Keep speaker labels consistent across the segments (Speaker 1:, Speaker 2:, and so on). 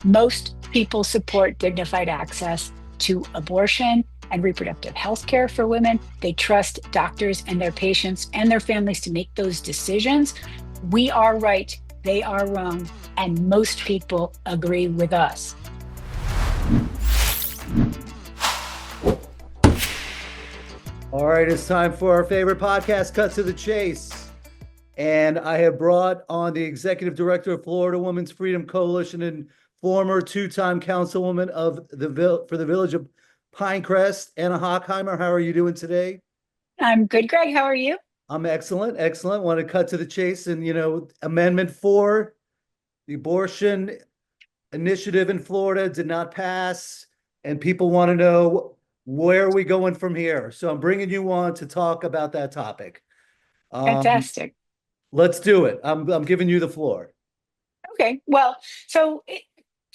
Speaker 1: Most people support dignified access to abortion and reproductive health care for women. They trust doctors and their patients and their families to make those decisions. We are right, they are wrong, and most people agree with us.
Speaker 2: All right, it's time for our favorite podcast, Cut to the Chase. And I have brought on the executive director of Florida Women's Freedom Coalition and former two-time councilwoman for the village of Pinecrest, Anna Hochkammer. How are you doing today?
Speaker 1: I'm good, Greg. How are you?
Speaker 2: I'm excellent, excellent. Want to cut to the chase. And, Amendment 4, the abortion initiative in Florida did not pass. And people want to know, where are we going from here? So I'm bringing you on to talk about that topic.
Speaker 1: Fantastic.
Speaker 2: Let's do it. I'm giving you the floor.
Speaker 1: Okay. Well,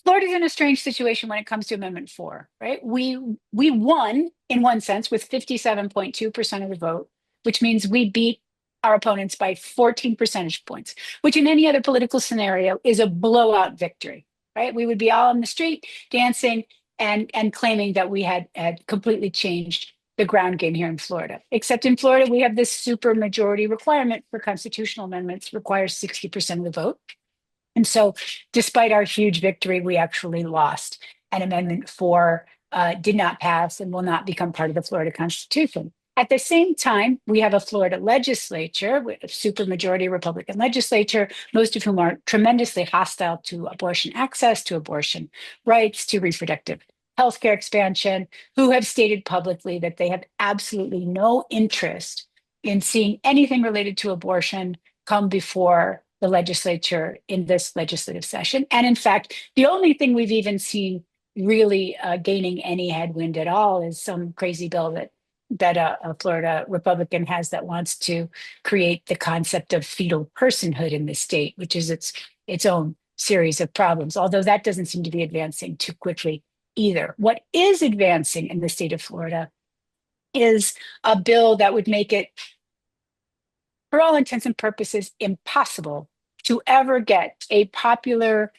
Speaker 1: Florida's in a strange situation when it comes to Amendment 4, right? We won in one sense with 57.2% of the vote, which means we beat our opponents by 14 percentage points, which in any other political scenario is a blowout victory, right? We would be all on the street dancing and claiming that we had completely changed the ground game here in Florida. Except in Florida, we have this super majority requirement for constitutional amendments, requires 60% of the vote. And so, despite our huge victory, we actually lost. And Amendment 4 did not pass and will not become part of the Florida Constitution. At the same time, we have a Florida legislature, a supermajority Republican legislature, most of whom are tremendously hostile to abortion access, to abortion rights, to reproductive healthcare expansion, who have stated publicly that they have absolutely no interest in seeing anything related to abortion come before the legislature in this legislative session. And in fact, the only thing we've even seen really gaining any headwind at all is some crazy bill that a Florida Republican has that wants to create the concept of fetal personhood in the state, which is its own series of problems, although that doesn't seem to be advancing too quickly either. What is advancing in the state of Florida is a bill that would make it, for all intents and purposes, impossible to ever get a popular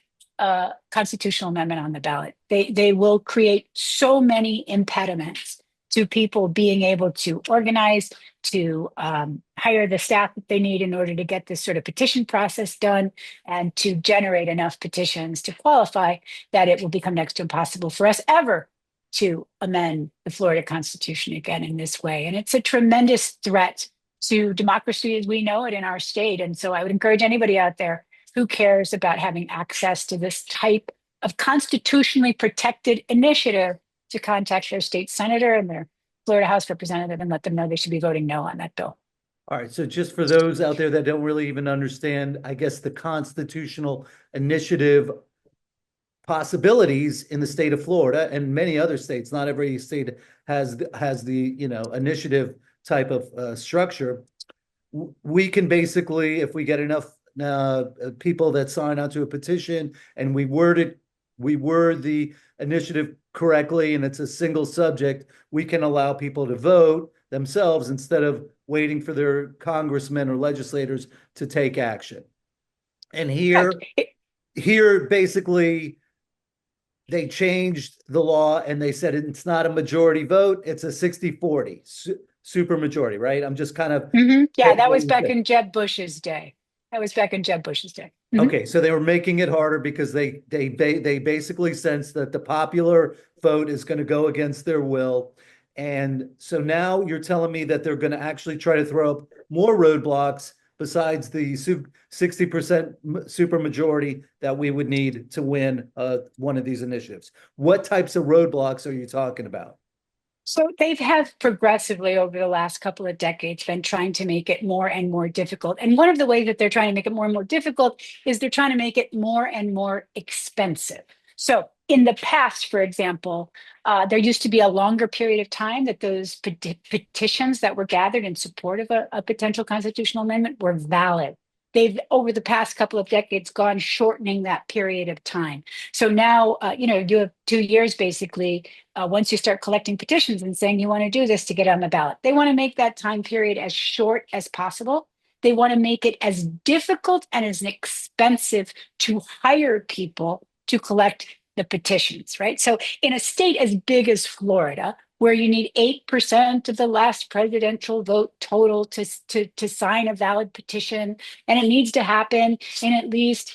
Speaker 1: constitutional amendment on the ballot. They will create so many impediments to people being able to organize, to hire the staff that they need in order to get this sort of petition process done, and to generate enough petitions to qualify, that it will become next to impossible for us ever to amend the Florida Constitution again in this way. And it's a tremendous threat to democracy as we know it in our state. And so I would encourage anybody out there who cares about having access to this type of constitutionally protected initiative to contact their state senator and their Florida House representative and let them know they should be voting no on that bill.
Speaker 2: All right. So just for those out there that don't really even understand, I guess, the constitutional initiative possibilities in the state of Florida and many other states, not every state has the initiative type of structure. We can basically, if we get enough people that sign onto a petition and we word the initiative correctly, and it's a single subject, we can allow people to vote themselves instead of waiting for their congressmen or legislators to take action. And here basically they changed the law and they said it's not a majority vote, it's a 60-40 super majority, right? I'm just kind of
Speaker 1: Yeah, that was back in Jeb Bush's day.
Speaker 2: Okay, so they were making it harder because they basically sensed that the popular vote is going to go against their will. And so now you're telling me that they're going to actually try to throw up more roadblocks besides the 60% supermajority that we would need to win one of these initiatives. What types of roadblocks are you talking about?
Speaker 1: So they have progressively over the last couple of decades been trying to make it more and more difficult. And one of the ways that they're trying to make it more and more difficult is they're trying to make it more and more expensive. So in the past, for example, there used to be a longer period of time that those petitions that were gathered in support of a potential constitutional amendment were valid. They've, over the past couple of decades, gone shortening that period of time. So now, you have 2 years basically once you start collecting petitions and saying you want to do this to get on the ballot. They want to make that time period as short as possible. They want to make it as difficult and as expensive to hire people to collect the petitions, right? So in a state as big as Florida, where you need 8% of the last presidential vote total to sign a valid petition, and it needs to happen in at least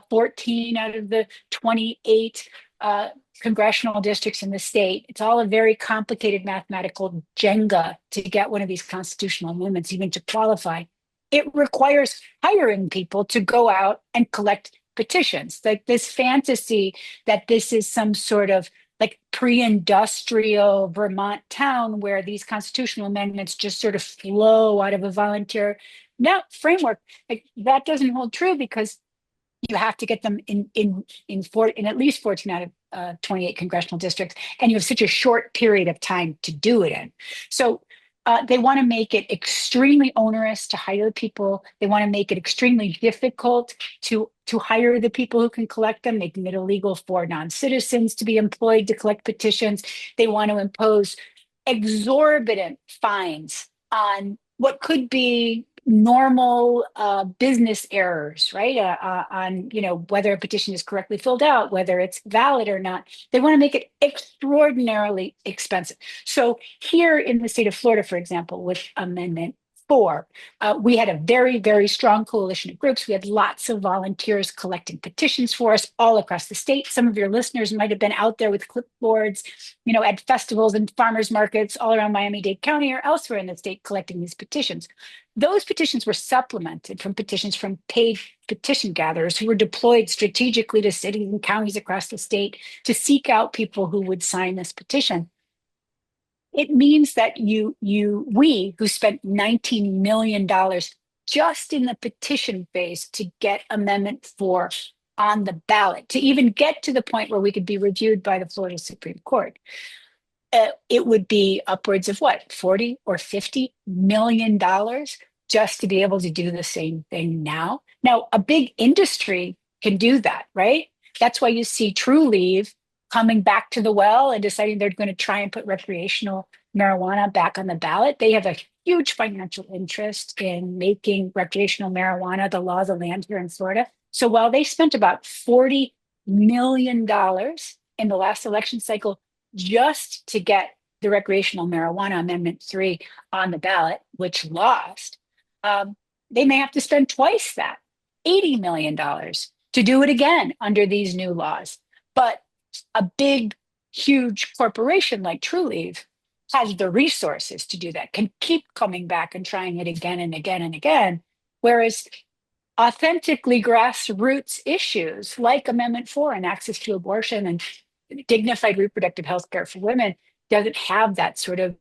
Speaker 1: 14 out of the 28 congressional districts in the state. It's all a very complicated mathematical Jenga to get one of these constitutional amendments even to qualify. It requires hiring people to go out and collect petitions. Like this fantasy that this is some sort of like pre-industrial Vermont town where these constitutional amendments just sort of flow out of a volunteer framework. Like, that doesn't hold true because you have to get them in at least 14 out of 28 congressional districts, and you have such a short period of time to do it in. So they want to make it extremely onerous to hire people. They want to make it extremely difficult to hire the people who can collect them, making it illegal for non-citizens to be employed to collect petitions. They want to impose exorbitant fines on what could be normal business errors, right? On whether a petition is correctly filled out, whether it's valid or not. They want to make it extraordinarily expensive. So here in the state of Florida, for example, with Amendment 4, we had a very, very strong coalition of groups. We had lots of volunteers collecting petitions for us all across the state. Some of your listeners might have been out there with clipboards, at festivals and farmers markets all around Miami-Dade County or elsewhere in the state collecting these petitions. Those petitions were supplemented from petitions from paid petition gatherers who were deployed strategically to cities and counties across the state to seek out people who would sign this petition. It means that we who spent $19 million just in the petition phase to get Amendment 4 on the ballot, to even get to the point where we could be reviewed by the Florida Supreme Court. It would be upwards of what, 40 or $50 million just to be able to do the same thing now. Now, a big industry can do that, right? That's why you see True Leave coming back to the well and deciding they're going to try and put recreational marijuana back on the ballot. They have a huge financial interest in making recreational marijuana the law of the land here in Florida. So while they spent about $40 million in the last election cycle just to get the recreational marijuana Amendment 3 on the ballot, which lost, they may have to spend twice that, $80 million, to do it again under these new laws. But a big, huge corporation like True Leave has the resources to do that, can keep coming back and trying it again and again and again. Whereas authentically grassroots issues like Amendment 4 and access to abortion and dignified reproductive health care for women doesn't have that sort of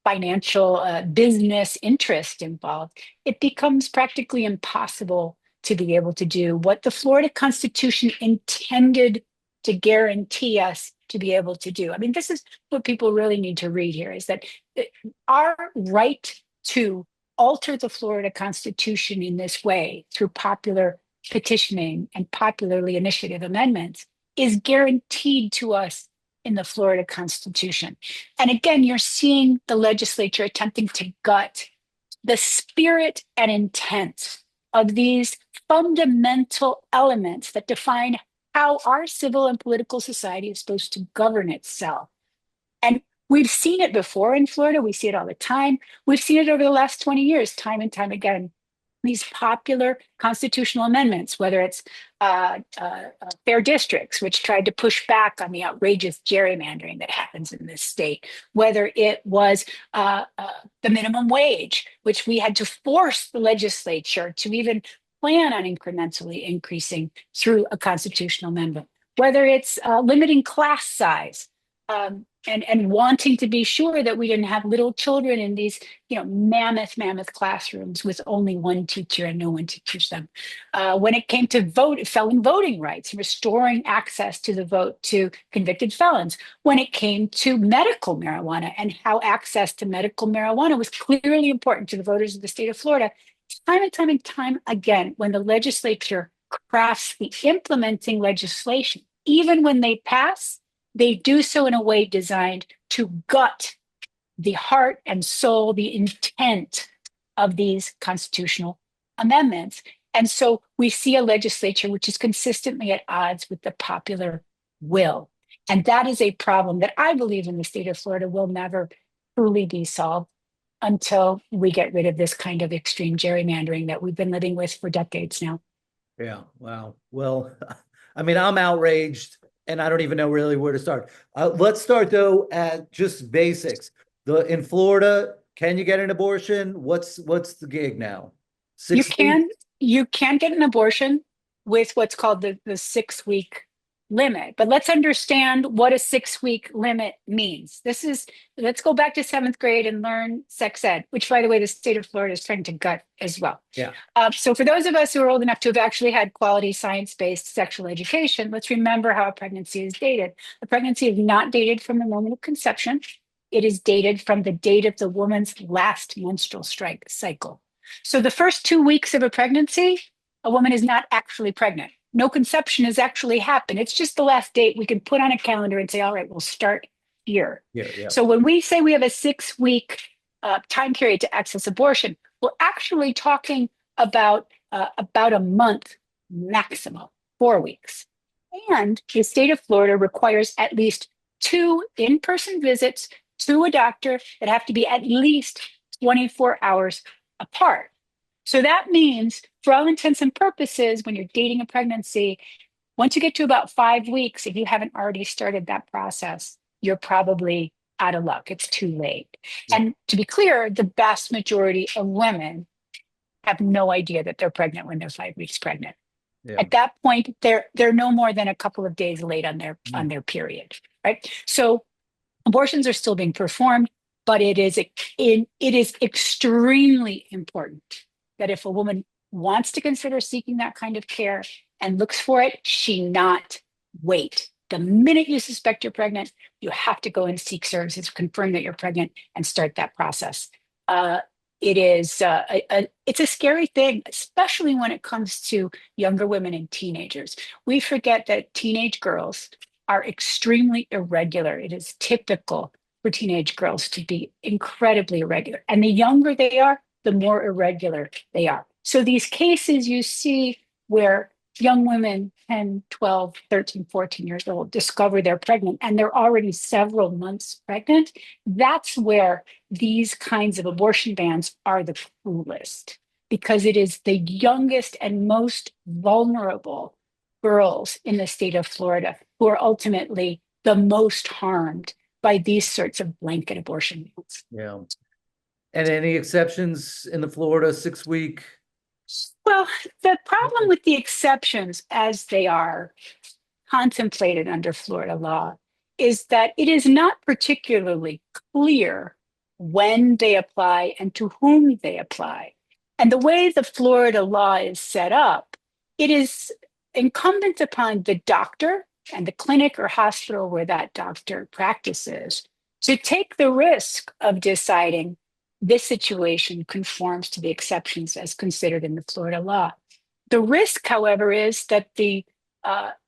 Speaker 1: financial business interest involved. It becomes practically impossible to be able to do what the Florida Constitution intended to guarantee us to be able to do. I mean, this is what people really need to read here, is that our right to alter the Florida Constitution in this way through popular petitioning and popularly initiative amendments is guaranteed to us in the Florida Constitution. And again, you're seeing the legislature attempting to gut the spirit and intent of these fundamental elements that define how our civil and political society is supposed to govern itself. And we've seen it before in Florida. We see it all the time. We've seen it over the last 20 years, time and time again. These popular constitutional amendments, whether it's fair districts, which tried to push back on the outrageous gerrymandering that happens in this state, whether it was the minimum wage, which we had to force the legislature to even plan on incrementally increasing through a constitutional amendment, whether it's limiting class size, and wanting to be sure that we didn't have little children in these, mammoth classrooms with only one teacher and no one to teach them. When it came to felon voting rights, restoring access to the vote to convicted felons. When it came to medical marijuana and how access to medical marijuana was clearly important to the voters of the state of Florida. Time and time and time again, when the legislature crafts the implementing legislation, even when they pass, they do so in a way designed to gut the heart and soul, the intent of these constitutional amendments. And so we see a legislature which is consistently at odds with the popular will. And that is a problem that I believe in the state of Florida will never truly be solved until we get rid of this kind of extreme gerrymandering that we've been living with for decades now.
Speaker 2: Yeah, wow. Well, I mean, I'm outraged and I don't even know really where to start. Let's start though at just basics. In Florida, can you get an abortion? What's the gig now?
Speaker 1: You
Speaker 2: 6 weeks?
Speaker 1: can you can get an abortion with what's called the 6 week limit. But let's understand what a 6 week limit means. Let's go back to seventh grade and learn sex ed, which by the way, the state of Florida is trying to gut as well.
Speaker 2: Yeah.
Speaker 1: So for those of us who are old enough to have actually had quality science-based sexual education, let's remember how a pregnancy is dated. A pregnancy is not dated from the moment of conception. It is dated from the date of the woman's last menstrual cycle. So the first 2 weeks of a pregnancy, a woman is not actually pregnant. No conception has actually happened. It's just the last date we can put on a calendar and say, all right, we'll start here.
Speaker 2: Yeah.
Speaker 1: So when we say we have a 6 week time period to access abortion, we're actually talking about a month maximum, 4 weeks. And the state of Florida requires at least 2 in-person visits to a doctor that have to be at least 24 hours apart. So that means, for all intents and purposes, when you're dating a pregnancy, once you get to about 5 weeks, if you haven't already started that process, you're probably out of luck. It's too late.
Speaker 2: Yeah.
Speaker 1: And to be clear, the vast majority of women have no idea that they're pregnant when they're 5 weeks pregnant.
Speaker 2: Yeah.
Speaker 1: At that point, they're no more than a couple of days late on their period, right? So abortions are still being performed, but it is extremely important that if a woman wants to consider seeking that kind of care and looks for it, she not wait. The minute you suspect you're pregnant, you have to go and seek services, confirm that you're pregnant, and start that process. It's a scary thing, especially when it comes to younger women and teenagers. We forget that teenage girls are extremely irregular. It is typical for teenage girls to be incredibly irregular. And the younger they are, the more irregular they are. So these cases you see where young women, 10, 12, 13, 14 years old, discover they're pregnant and they're already several months pregnant, that's where these kinds of abortion bans are the cruelest, because it is the youngest and most vulnerable girls in the state of Florida who are ultimately the most harmed by these sorts of blanket abortion bans.
Speaker 2: Yeah. And any exceptions in the Florida 6 week?
Speaker 1: Well, the problem with the exceptions as they are contemplated under Florida law is that it is not particularly clear when they apply and to whom they apply. And the way the Florida law is set up, it is incumbent upon the doctor and the clinic or hospital where that doctor practices to take the risk of deciding this situation conforms to the exceptions as considered in the Florida law. The risk, however, is that the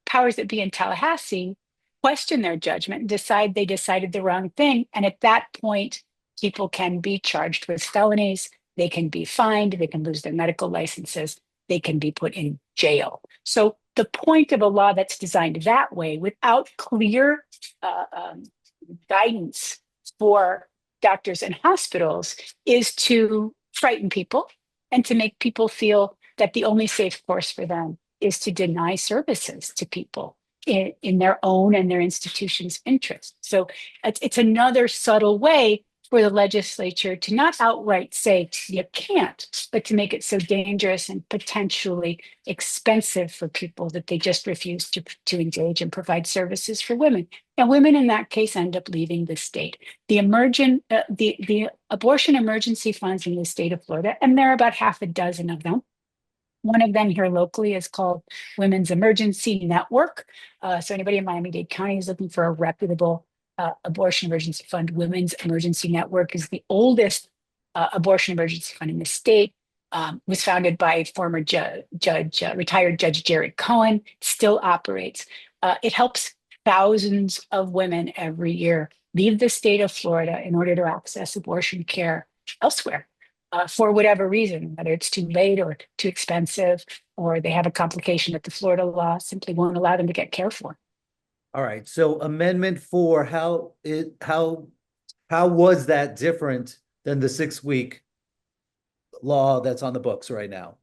Speaker 1: powers that be in Tallahassee question their judgment and decide they decided the wrong thing. And at that point, people can be charged with felonies. They can be fined. They can lose their medical licenses. They can be put in jail. So the point of a law that's designed that way, without clear guidance for doctors and hospitals, is to frighten people and to make people feel that the only safe course for them is to deny services to people in their own and their institution's interest. So it's another subtle way for the legislature to not outright say you can't, but to make it so dangerous and potentially expensive for people that they just refuse to engage and provide services for women. And women in that case end up leaving the state. The abortion emergency funds in the state of Florida, and there are about half a dozen of them. One of them here locally is called Women's Emergency Network. So anybody in Miami-Dade County is looking for a reputable abortion emergency fund. Women's Emergency Network is the oldest abortion emergency fund in the state. Was founded by former retired Judge Jared Cohen, still operates. It helps thousands of women every year leave the state of Florida in order to access abortion care elsewhere. for whatever reason, whether it's too late or too expensive, or they have a complication that the Florida law simply won't allow them to get care for.
Speaker 2: All right, so Amendment 4, how was that different than the 6-week law that's on the books right now?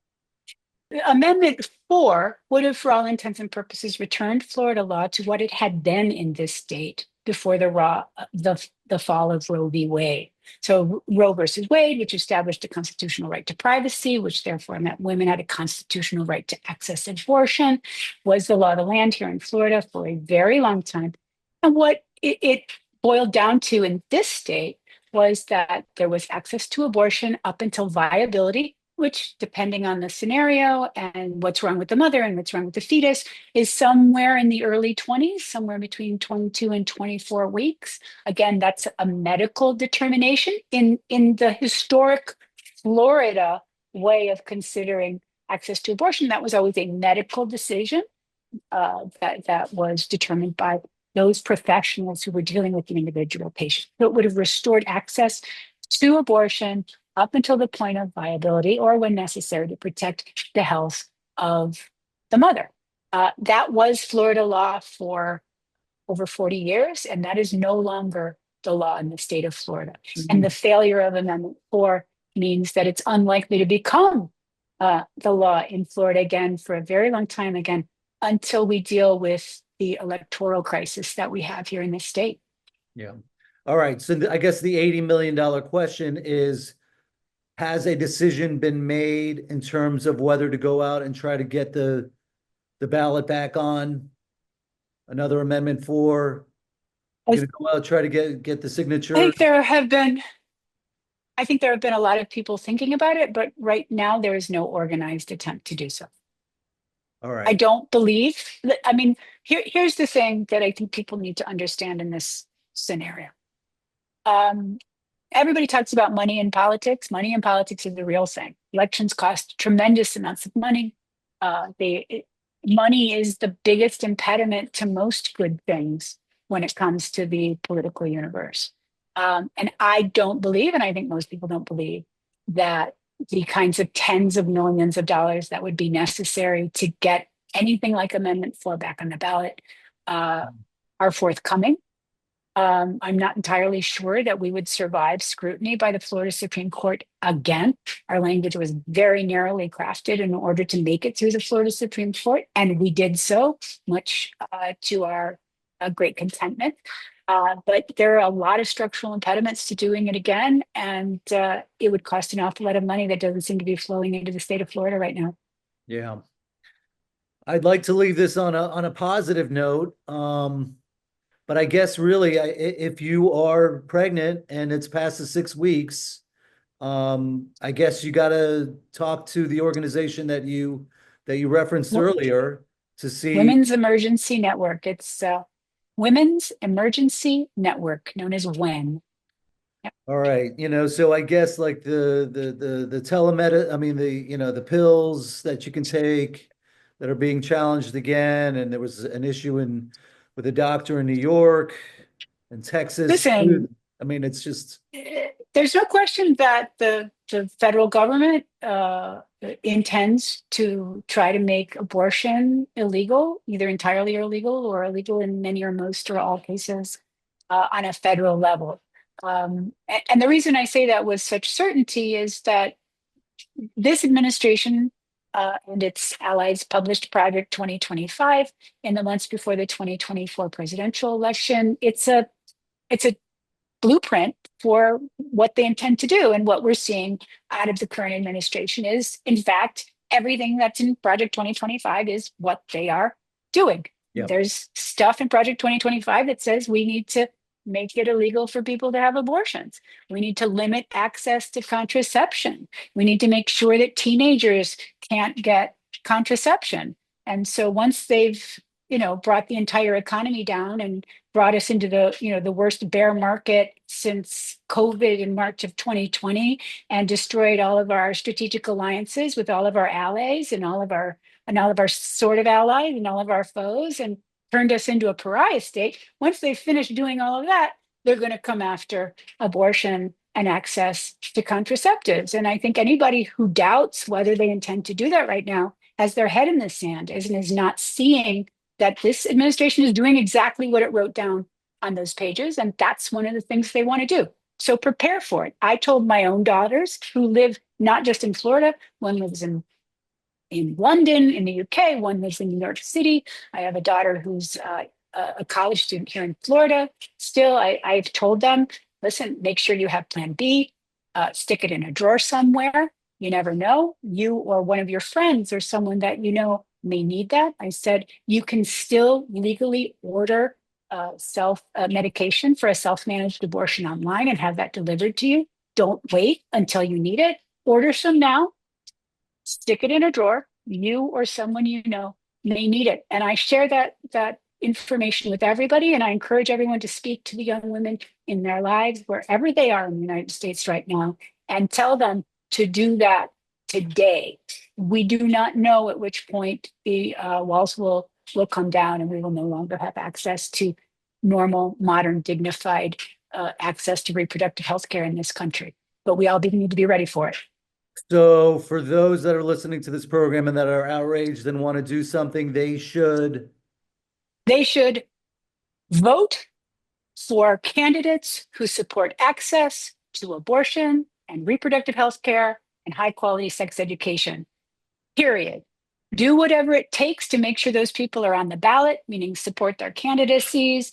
Speaker 1: Amendment 4 would have, for all intents and purposes, returned Florida law to what it had been in this state before the fall of Roe v. Wade. So Roe versus Wade, which established a constitutional right to privacy, which therefore meant women had a constitutional right to access abortion, was the law of the land here in Florida for a very long time. And what it boiled down to in this state was that there was access to abortion up until viability, which, depending on the scenario and what's wrong with the mother and what's wrong with the fetus, is somewhere in the early 20s, somewhere between 22 and 24 weeks. Again, that's a medical determination in the historic Florida way of considering access to abortion. That was always a medical decision that was determined by those professionals who were dealing with the individual patient. So it would have restored access to abortion up until the point of viability or when necessary to protect the health of the mother. That was Florida law for over 40 years, and that is no longer the law in the state of Florida. And the failure of Amendment 4 means that it's unlikely to become the law in Florida again for a very long time again, until we deal with the electoral crisis that we have here in this state.
Speaker 2: Yeah. All right. So I guess the $80 million question is, has a decision been made in terms of whether to go out and try to get the ballot back on another Amendment 4? You're going to go out, try to get the signature?
Speaker 1: I think there have been a lot of people thinking about it, but right now there is no organized attempt to do so.
Speaker 2: All right.
Speaker 1: I don't believe that. I mean, here's the thing that I think people need to understand in this scenario. Everybody talks about money in politics. Money in politics is the real thing. Elections cost tremendous amounts of money. Money is the biggest impediment to most good things when it comes to the political universe. And I don't believe, and I think most people don't believe, that the kinds of tens of millions of dollars that would be necessary to get anything like Amendment 4 back on the ballot are forthcoming. I'm not entirely sure that we would survive scrutiny by the Florida Supreme Court again. Our language was very narrowly crafted in order to make it through the Florida Supreme Court, and we did so, much to our great contentment. But there are a lot of structural impediments to doing it again, and it would cost an awful lot of money that doesn't seem to be flowing into the state of Florida right now.
Speaker 2: Yeah. I'd like to leave this on a positive note. But I guess really, if you are pregnant and it's past the 6 weeks, I guess you got to talk to the organization that you referenced earlier to see.
Speaker 1: Women's Emergency Network. It's Women's Emergency Network, known as WEN. Yep.
Speaker 2: All right, so I guess like the telemed, I mean the pills that you can take that are being challenged again, and there was an issue with a doctor in New York and Texas.
Speaker 1: Listen,
Speaker 2: I mean, it's just,
Speaker 1: there's no question that the federal government intends to try to make abortion illegal, either entirely illegal or illegal in many or most or all cases on a federal level. And the reason I say that with such certainty is that this administration and its allies published Project 2025 in the months before the 2024 presidential election. It's a blueprint for what they intend to do. And what we're seeing out of the current administration is, in fact, everything that's in Project 2025 is what they are doing.
Speaker 2: Yep.
Speaker 1: There's stuff in Project 2025 that says we need to make it illegal for people to have abortions. We need to limit access to contraception. We need to make sure that teenagers can't get contraception. And so once they've, brought the entire economy down and brought us into the worst bear market since COVID in March of 2020, and destroyed all of our strategic alliances with all of our allies and all of our sort of allies and all of our foes, and turned us into a pariah state. Once they finish doing all of that, they're going to come after abortion and access to contraceptives. And I think anybody who doubts whether they intend to do that right now has their head in the sand and is not seeing that this administration is doing exactly what it wrote down on those pages. And that's one of the things they want to do. So prepare for it. I told my own daughters who live not just in Florida, one lives in London, in the UK, one lives in New York City. I have a daughter who's a college student here in Florida. Still, I've told them, listen, make sure you have plan B, stick it in a drawer somewhere. You never know. You or one of your friends or someone that you know may need that. I said, you can still legally order self medication for a self-managed abortion online and have that delivered to you. Don't wait until you need it. Order some now, stick it in a drawer. You or someone you know may need it. And I share that information with everybody. And I encourage everyone to speak to the young women in their lives, wherever they are in the United States right now, and tell them to do that today. We do not know at which point the walls will come down and we will no longer have access to normal, modern, dignified access to reproductive health care in this country. But we all need to be ready for it.
Speaker 2: So for those that are listening to this program and that are outraged and want to do something, they should
Speaker 1: vote for candidates who support access to abortion and reproductive health care and high quality sex education, period. Do whatever it takes to make sure those people are on the ballot, meaning support their candidacies,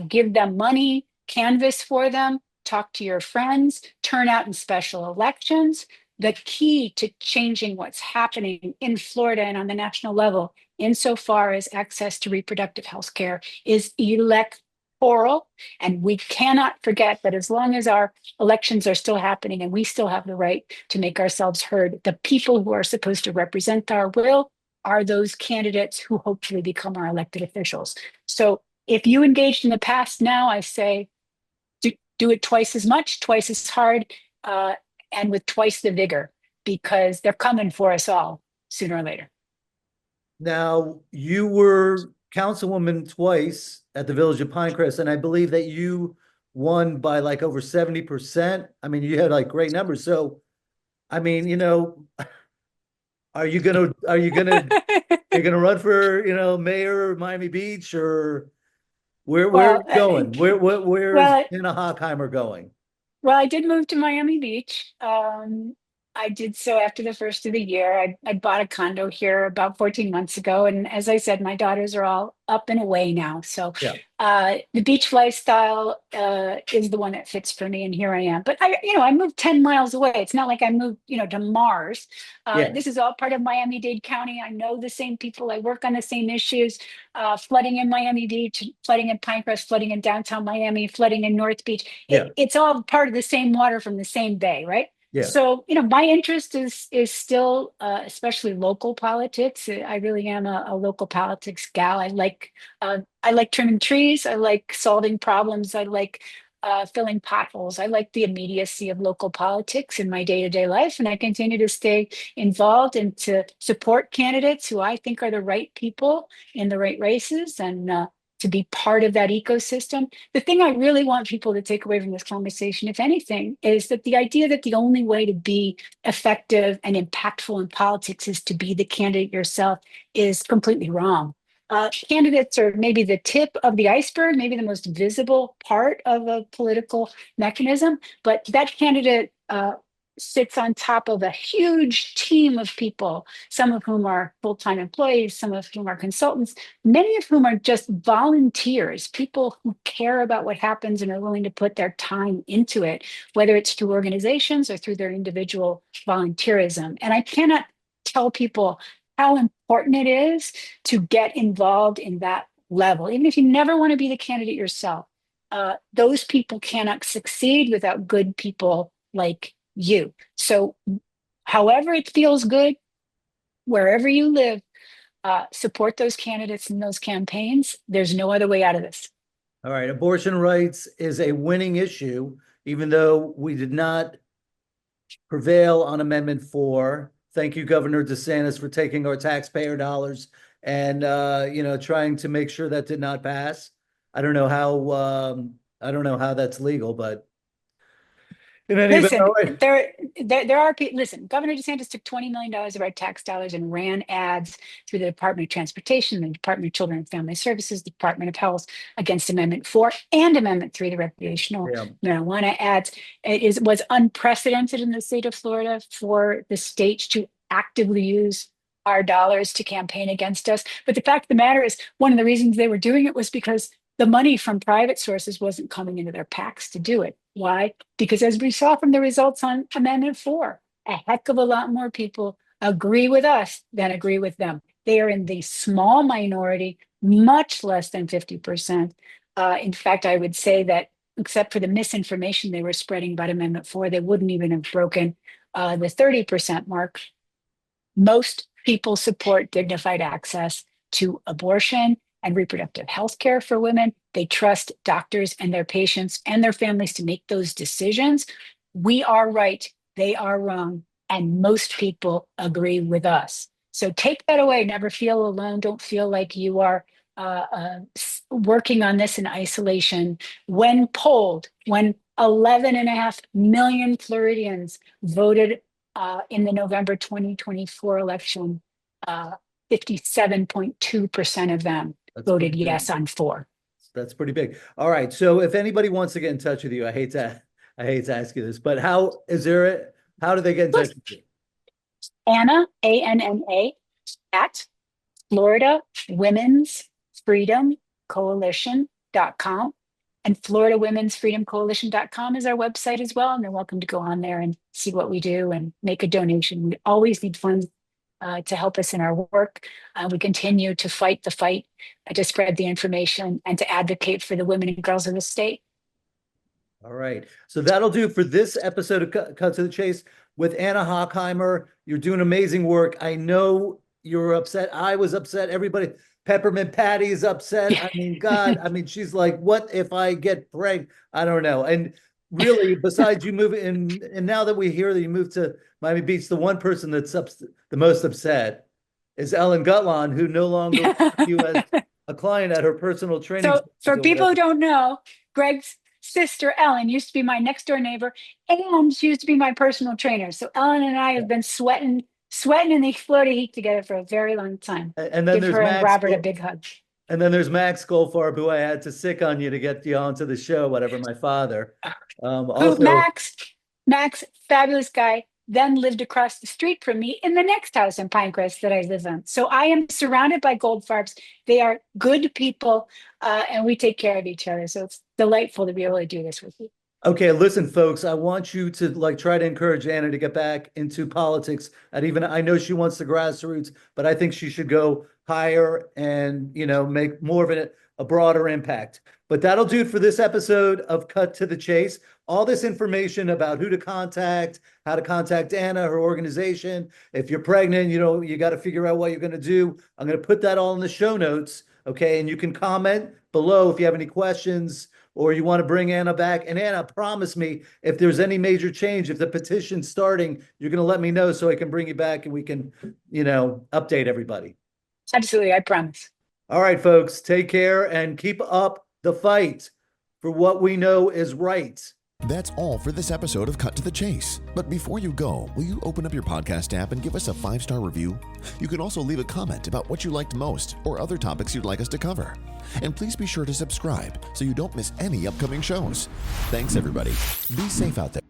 Speaker 1: give them money, canvass for them, talk to your friends, turn out in special elections. The key to changing what's happening in Florida and on the national level, insofar as access to reproductive health care, is electoral. And we cannot forget that as long as our elections are still happening and we still have the right to make ourselves heard, the people who are supposed to represent our will are those candidates who hopefully become our elected officials. So if you engaged in the past, now I say do it twice as much, twice as hard, and with twice the vigor, because they're coming for us all sooner or later.
Speaker 2: Now, you were councilwoman twice at the Village of Pinecrest, and I believe that you won by like over 70%. I mean, you had like great numbers. So, I mean, you're gonna run for, mayor of Miami Beach, or where are
Speaker 1: Well,
Speaker 2: you going? Where's
Speaker 1: well,
Speaker 2: Anna Hochkammer going?
Speaker 1: Well, I did move to Miami Beach. I did so after the first of the year. I bought a condo here about 14 months ago. And as I said, my daughters are all up and away now. So
Speaker 2: Yeah.
Speaker 1: the beach lifestyle is the one that fits for me. And here I am. But I moved 10 miles away. It's not like I moved, to Mars.
Speaker 2: Yeah.
Speaker 1: This is all part of Miami-Dade County. I know the same people. I work on the same issues. Flooding in Miami Beach, flooding in Pinecrest, flooding in downtown Miami, flooding in North Beach.
Speaker 2: Yeah.
Speaker 1: It's all part of the same water from the same bay, right?
Speaker 2: Yeah.
Speaker 1: So, my interest is still, especially local politics. I really am a local politics gal. I like trimming trees. I like solving problems. I like filling potholes. I like the immediacy of local politics in my day-to-day life, and I continue to stay involved and to support candidates who I think are the right people in the right races, and to be part of that ecosystem. The thing I really want people to take away from this conversation, if anything, is that the idea that the only way to be effective and impactful in politics is to be the candidate yourself is completely wrong. Candidates are maybe the tip of the iceberg, maybe the most visible part of a political mechanism, but that candidate sits on top of a huge team of people, some of whom are full-time employees, some of whom are consultants, many of whom are just volunteers, people who care about what happens and are willing to put their time into it, whether it's through organizations or through their individual volunteerism. And I cannot tell people how important it is to get involved in that level, even if you never want to be the candidate yourself. Those people cannot succeed without good people like you. So, however it feels good, wherever you live, support those candidates in those campaigns. There's no other way out of this.
Speaker 2: All right. Abortion rights is a winning issue, even though we did not prevail on Amendment 4. Thank you, Governor DeSantis, for taking our taxpayer dollars and trying to make sure that did not pass. I don't know how that's legal, but in any event,
Speaker 1: Listen,
Speaker 2: all right.
Speaker 1: there are people. Listen, Governor DeSantis took $20 million of our tax dollars and ran ads through the Department of Transportation, the Department of Children and Family Services, the Department of Health against Amendment 4 and Amendment 3, the recreational
Speaker 2: Yeah.
Speaker 1: marijuana ads. Was unprecedented in the state of Florida for the states to actively use our dollars to campaign against us. But the fact of the matter is, one of the reasons they were doing it was because the money from private sources wasn't coming into their PACs to do it. Why? Because as we saw from the results on Amendment 4, a heck of a lot more people agree with us than agree with them. They are in the small minority, much less than 50%. In fact, I would say that except for the misinformation they were spreading about Amendment 4, they wouldn't even have broken the 30% mark. Most people support dignified access to abortion and reproductive health care for women. They trust doctors and their patients and their families to make those decisions. We are right, they are wrong, and most people agree with us. So take that away. Never feel alone. Don't feel like you are working on this in isolation. When polled, when 11.5 million Floridians voted in the November 2024 election, 57.2% of them voted yes on 4.
Speaker 2: That's pretty big. All right. So if anybody wants to get in touch with you, I hate to ask you this, but how do they get in touch with you?
Speaker 1: Anna, ANNA, at Florida Women's Freedom Coalition.com. And Florida Women's Freedom Coalition.com is our website as well. And they're welcome to go on there and see what we do and make a donation. We always need funds to help us in our work. We continue to fight the fight, to spread the information, and to advocate for the women and girls of the state.
Speaker 2: All right. So that'll do for this episode of Cut to the Chase with Anna Hochkammer. You're doing amazing work. I know you're upset. I was upset. Everybody, Peppermint Patty's upset. I mean, God, I mean, she's like, what if I get pregnant? I don't know. And really, besides you moving in, and now that we hear that you moved to Miami Beach, the one person that's the most upset is Ellen Gutlon, who no longer wants you as a client at her personal training.
Speaker 1: So for people who don't know, Gregg's sister Ellen used to be my next door neighbor, and she used to be my personal trainer. So Ellen and I have been sweating in the Florida heat together for a very long time.
Speaker 2: And then
Speaker 1: Give her and Robert a big hug.
Speaker 2: And then there's Max Goldfarb, who I had to sick on you to get you onto the show, whatever, my father. Also,
Speaker 1: Max, fabulous guy, then lived across the street from me in the next house in Pinecrest that I live on. So I am surrounded by Goldfarbs. They are good people, and we take care of each other. So it's delightful to be able to do this with you.
Speaker 2: Okay, listen, folks, I want you to try to encourage Anna to get back into politics. I know she wants the grassroots, but I think she should go higher and, make more of a broader impact. But that'll do it for this episode of Cut to the Chase. All this information about who to contact, how to contact Anna, her organization. If you're pregnant, you got to figure out what you're going to do. I'm going to put that all in the show notes. Okay. And you can comment below if you have any questions or you want to bring Anna back. And Anna, promise me, if there's any major change, if the petition's starting, you're going to let me know so I can bring you back and we can, update everybody.
Speaker 1: Absolutely. I promise.
Speaker 2: All right, folks, take care and keep up the fight for what we know is right.
Speaker 3: That's all for this episode of Cut to the Chase. But before you go, will you open up your podcast app and give us a 5-star review? You can also leave a comment about what you liked most or other topics you'd like us to cover. And please be sure to subscribe so you don't miss any upcoming shows. Thanks, everybody. Be safe out there.